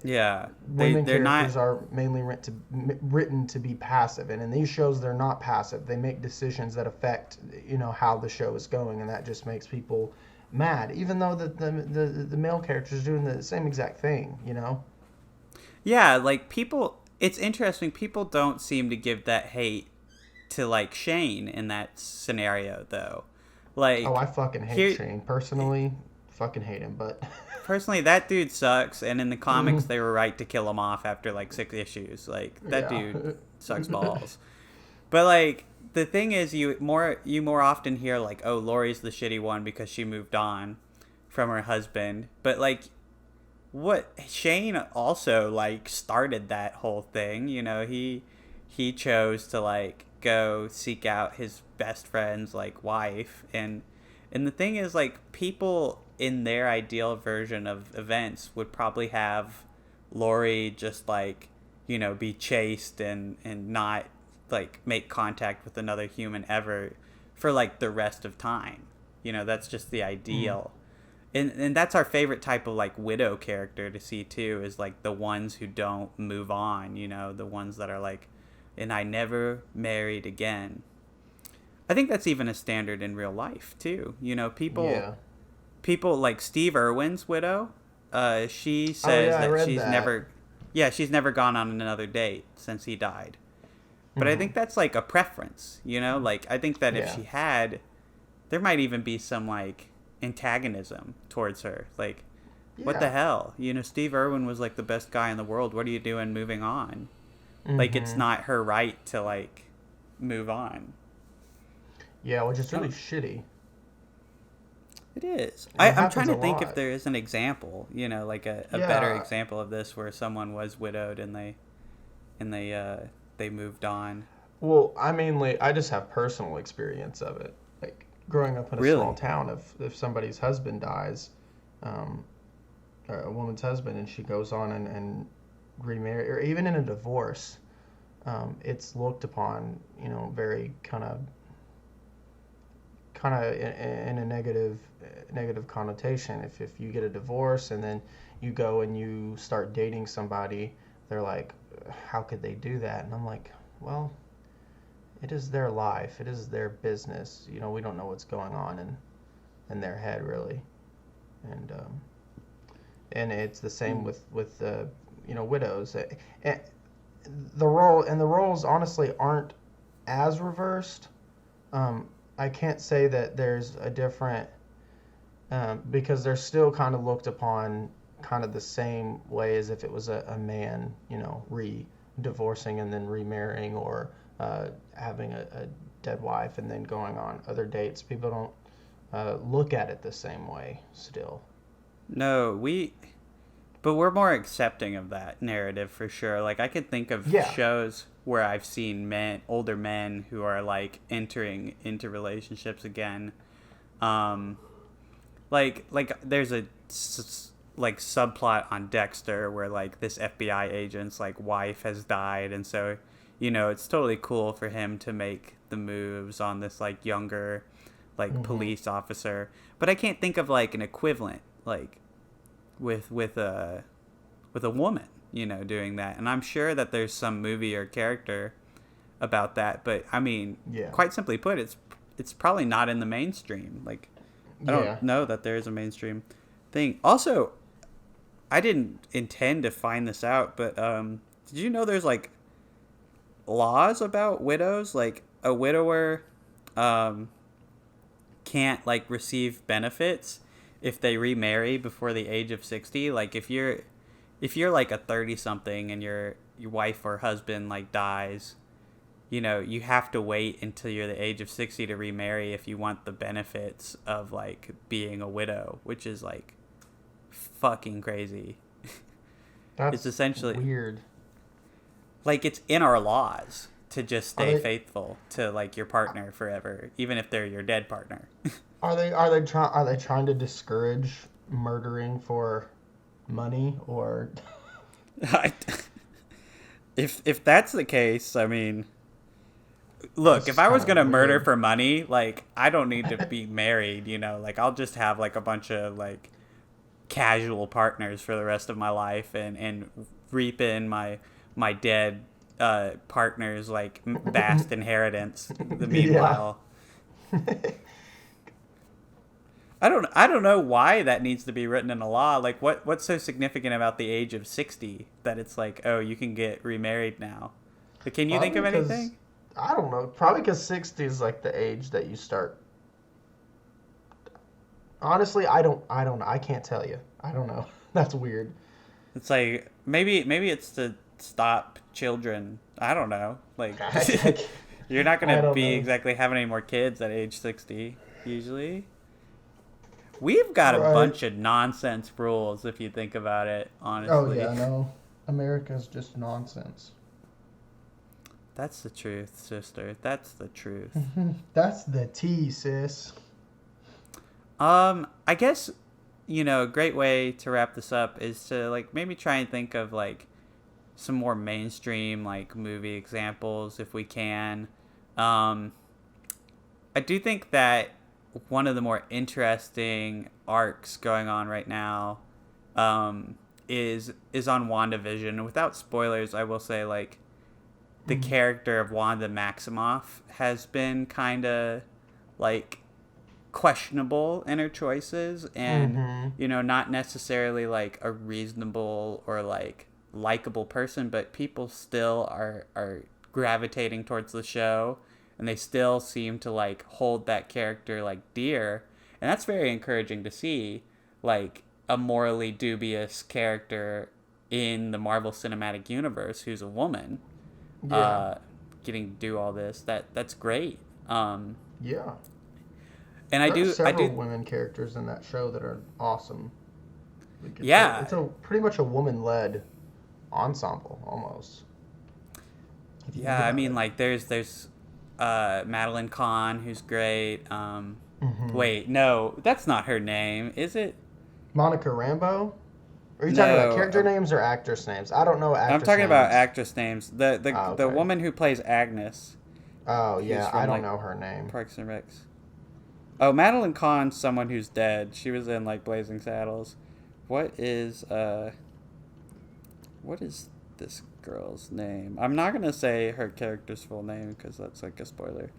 Yeah, Women they're not. characters are mainly written to be passive, and in these shows they're not passive. They make decisions that affect how the show is going, and that just makes people mad. Even though the male characters doing the same exact thing. Yeah, like, people. It's interesting. People don't seem to give that hate to like Shane in that scenario, though. Oh, Like, I fucking hate here, Shane personally. Fucking hate him, but personally, that dude sucks. And in the comics, Mhm. they were right to kill him off after like 6 issues. Like, that Yeah. dude sucks balls. But like, the thing is, you more often hear like, oh, Lori's the shitty one because she moved on from her husband. But like, what Shane also like started that whole thing. He chose to like go seek out his best friend's like wife, and the thing is, like, people in their ideal version of events would probably have Lori just like, be chaste and not like make contact with another human ever for like the rest of time. That's just the Mm. ideal. And that's our favorite type of like widow character to see too, is like the ones who don't move on, the ones that are like, and I never married again. I think that's even a standard in real life too. People Yeah. people like Steve Irwin's widow, she Oh says yeah, I that read that. she's never gone on another date since he died. But I Hmm. think that's like a preference, like, I think that if Yeah. she had, there might even be some like antagonism towards her. Like, what the Yeah. hell? Steve Irwin was like the best guy in the world. What are you doing moving on? Like, it's Hmm. not her right to like move on. Yeah, which is I really don't, shitty, it is. and it I'm trying happens a to think if lot. there is an example, like a better Yeah. example of this where someone was widowed and they moved on. Well, I mainly I just have personal experience of it. Like growing up in a small Really? town, if somebody's husband dies, um, or a woman's husband, and she goes on and remarry, or even in a divorce, it's looked upon, very kind of in a negative connotation. If you get a divorce and then you go and you start dating somebody, they're like, how could they do that? And I'm like, well, it is their life. It is their business. We don't know what's going on in their head really, and it's the same Mm. with widows. And the roles honestly aren't as reversed. I can't say that there's a different because they're still kind of looked upon kind of the same way as if it was a man, divorcing and then remarrying, or having a dead wife and then going on other dates. People don't look at it the same way still. No, but we're more accepting of that narrative for sure. Like, I could think of Yeah. shows where I've seen older men who are like entering into relationships again. Um, like there's like subplot on Dexter where like this FBI agent's like wife has died, and so it's totally cool for him to make the moves on this like younger like Hmm. police officer. But I can't think of like an equivalent like with a woman. doing that. And I'm sure that there's some movie or character about that, but I mean, Yeah. quite simply put, it's probably not in the mainstream. Like, I Yeah. don't know that there is a mainstream thing. Also, I didn't intend to find this out, but did you know there's like laws about widows? Like a widower can't like receive benefits if they remarry before the age of 60. Like if you're like a 30 something and your wife or husband like dies, you have to wait until you're the age of 60 to remarry if you want the benefits of like being a widow, which is like fucking crazy. That's It's essentially weird. like it's in our laws to just Are stay they faithful to like your partner forever, even if they're your dead partner. are they trying to discourage murdering for money or I- if that's the case, I mean, look, that's if just I kind was of gonna murder weird. for money, like I don't need to be married, like I'll just have like a bunch of like casual partners for the rest of my life and reap in my dead partner's like vast inheritance. The Yeah. meanwhile, I don't know why that needs to be written in a law. Like what's so significant about the age of 60 that it's like, oh, you can get remarried now? But can you think Probably of because anything? I don't know. Probably because 60 is like the age that you start. Honestly, I don't know. I can't tell you. I don't know. That's weird. It's like maybe it's to stop children. I don't know. Like I, you're not I gonna don't be know. exactly having any more kids at age 60 usually. We've got a Right. bunch of nonsense rules if you think about it, Oh honestly. yeah, no. America's just nonsense. That's the truth, sister. That's the truth. That's the tea, sis. I guess a great way to wrap this up is to like maybe try and think of like some more mainstream like movie examples if we can. Um, I do think that one of the more interesting arcs going on right now is on WandaVision. And without spoilers, I will say like the Mm. character of Wanda Maximoff has been kind of like questionable in her choices and Mm-hmm. not necessarily like a reasonable or like likable person, but people still are gravitating towards the show and they still seem to like hold that character like dear, and that's very encouraging to see, like a morally dubious character in the Marvel Cinematic Universe who's a woman Yeah. uh getting to do all this. That's great. Yeah. And I There are do I several do women characters in that show that are awesome. Like it's a yeah. it's a pretty much a woman-led ensemble almost. If you think Yeah, I about mean, it. like there's Madeline Kahn, who's great. Mm-hmm. Wait, no, that's not her name, is it? Monica Rambeau? Are you talking about No, character names or actress names? I don't know I'm actress talking about names. actress names. The Oh, the okay. woman who plays Agnes, Oh who's yeah, I from don't like know her name. Parks and Recs. Oh, Madeline Kahn's someone who's dead. She was in like Blazing Saddles. What is uh what is this girl's name? I'm not gonna say her character's full name because that's like a spoiler.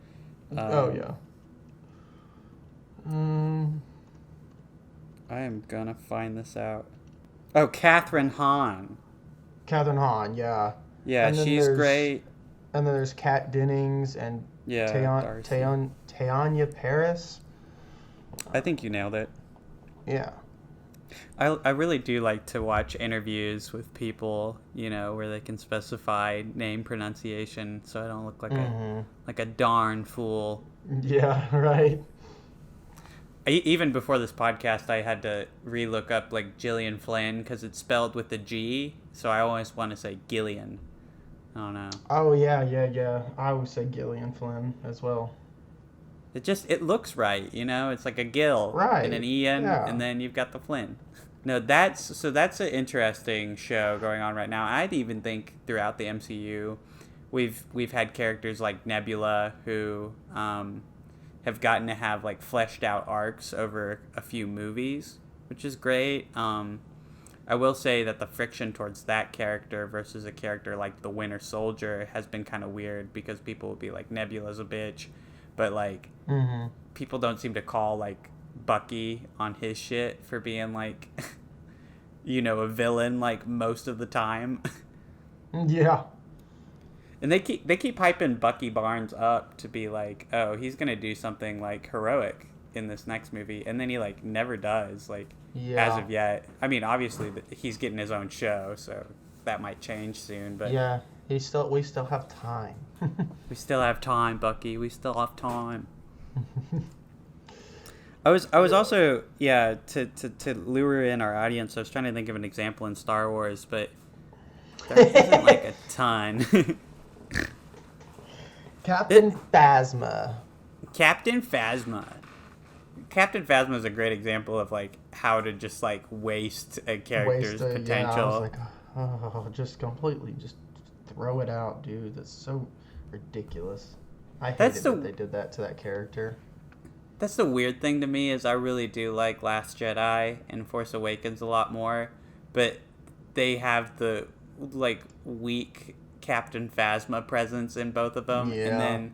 Oh Um, yeah. Um. I am gonna find this out. Oh, Catherine Hahn. Catherine Hahn, yeah. Yeah, And then she's there's great. and then there's Kat Dennings and Yeah, Darcy. Tayanya Paris. I think you nailed it. Yeah. I really do like to watch interviews with people, where they can specify name pronunciation so I don't look Mm-hmm. like a darn fool. Yeah, right. Even before this podcast, I had to relook up like Gillian Flynn because it's spelled with a G, so I always want to say Gillian. I don't know. Oh yeah, yeah, yeah. I always say Gillian Flynn as well. It looks right, It's like a Gill and an Right. Ian, and Yeah. then you've got the Flynn. No, that's an interesting show going on right now. I'd even think throughout the MCU, we've had characters like Nebula who have gotten to have like fleshed out arcs over a few movies, which is great. I will say that the friction towards that character versus a character like the Winter Soldier has been kind of weird because people will be like, Nebula's a bitch, but like Mm-hmm. people don't seem to call like Bucky on his shit for being like a villain like most of the time. Yeah. And they keep hyping Bucky Barnes up to be like, oh, he's gonna do something like heroic in this next movie, and then he like never does, like, as Yeah. of yet. I mean, obviously he's getting his own show, so that might change soon, but Yeah. We still have time. we still have time, Bucky. We still have time. I was also, to lure in our audience. I was trying to think of an example in Star Wars, but there isn't like a ton. Captain Phasma. Captain Phasma. Captain Phasma is a great example of like how to just like waste a character's potential. Yeah, I was like, oh, just completely just throw it out, dude. That's so ridiculous. I hated that they did that to that character. That's the weird thing to me is I really do like Last Jedi and Force Awakens a lot more, but they have the like weak Captain Phasma presence in both of them, Yeah. and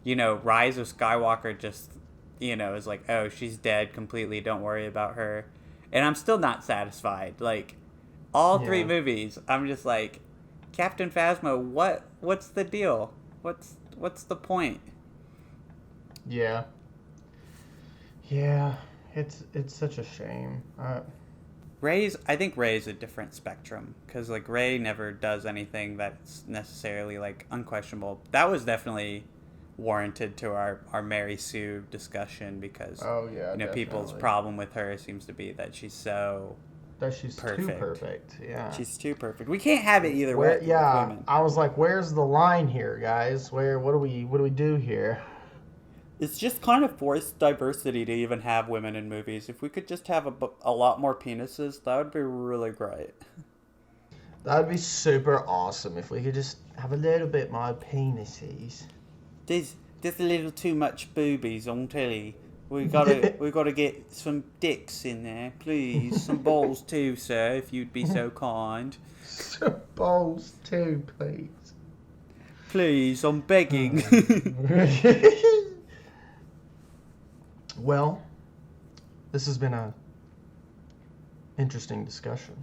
then Rise of Skywalker just is like, oh, she's dead completely, don't worry about her, and I'm still not satisfied. Like all three movies, I'm just like, Captain Phasma, what's the deal? What's the point? Yeah. Yeah, it's such a shame. I think Rey's a different spectrum because like Rey never does anything that's necessarily like unquestionable. That was definitely warranted to our Mary Sue discussion because people's problem with her seems to be that she's so she's perfect. Too perfect. Yeah, she's too perfect. We can't have it either way. Yeah, I was like, where's the line here, guys? What do we do here? It's just kind of forced diversity to even have women in movies. If we could just have a lot more penises, that would be really great. That would be super awesome if we could just have a little bit more penises. There's a little too much boobies on telly. We gotta get some dicks in there, please. Some balls too, sir, if you'd be so kind. Some balls too, please. Please, I'm begging. Well, this has been a interesting discussion.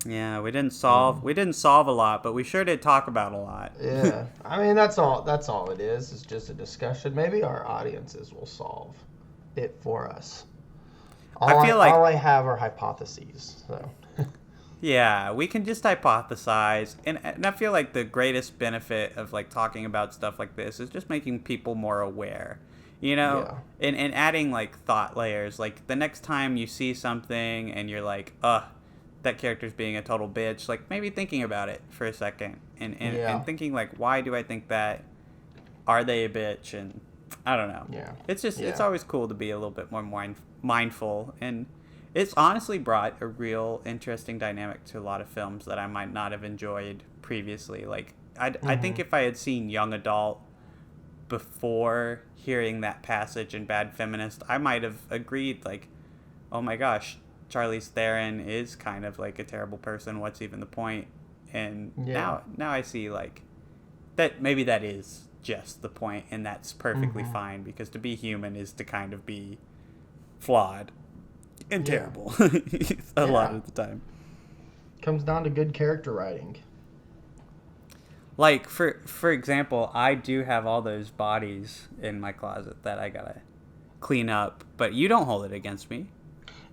Yeah, we didn't solve a lot, but we sure did talk about a lot. Yeah. I mean, that's all it is. It's just a discussion. Maybe our audiences will solve it for us. All I have are hypotheses, so. Yeah, we can just hypothesize, and I feel like the greatest benefit of like talking about stuff like this is just making people more aware. And adding like thought layers. Like the next time you see something and you're like, that character's being a total bitch, like maybe thinking about it for a second and thinking like, why do I think that? Are they a bitch? And I don't know. Yeah. It's just it's always cool to be a little bit more mindful, and it's honestly brought a real interesting dynamic to a lot of films that I might not have enjoyed previously. Like I think if I had seen Young Adult before hearing that passage in Bad Feminist, I might have agreed, like, oh my gosh, Charlize Theron is kind of like a terrible person. What's even the point? And now I see like that maybe that is just the point, and that's perfectly fine, because to be human is to kind of be flawed and terrible a lot of the time. Comes down to good character writing. Like, for example, I do have all those bodies in my closet that I gotta clean up, but you don't hold it against me.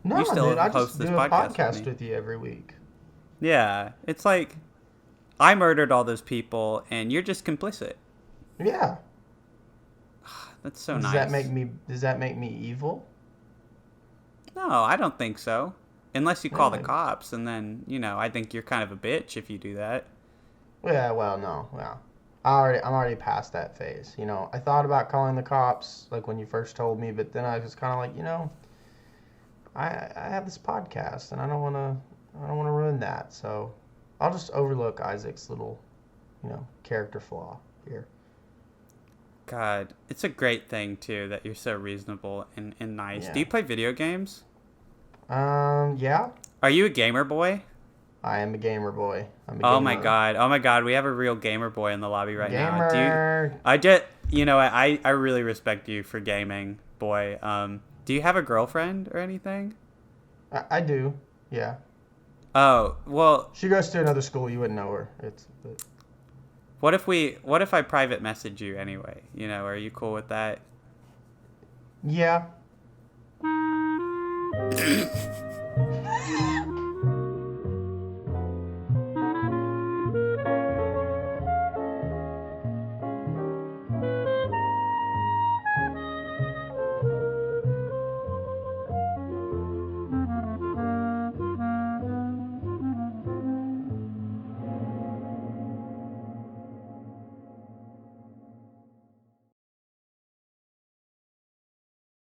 No, you still dude, I host just this do a podcast with you every week. Yeah, it's like, I murdered all those people, and you're just complicit. Yeah. That's so nice. Does that make me evil? No, I don't think so. Unless you call the cops, and then, I think you're kind of a bitch if you do that. Yeah, well, no. Well, I'm already past that phase. I thought about calling the cops, like, when you first told me, but then I was kind of like, I have this podcast, and I don't want to ruin that. So I'll just overlook Isaac's little, character flaw here. God, it's a great thing, too, that you're so reasonable and nice. Yeah. Do you play video games? Yeah. Are you a gamer boy? I am a gamer boy. I'm a Oh gamer. my god, we have a real gamer boy in the lobby right now. Gamer. I really respect you for gaming, boy. Do you have a girlfriend or anything? I do. Yeah. Oh, well, She goes to another school. You wouldn't know her. what if I private message you anyway? Are you cool with that? Yeah.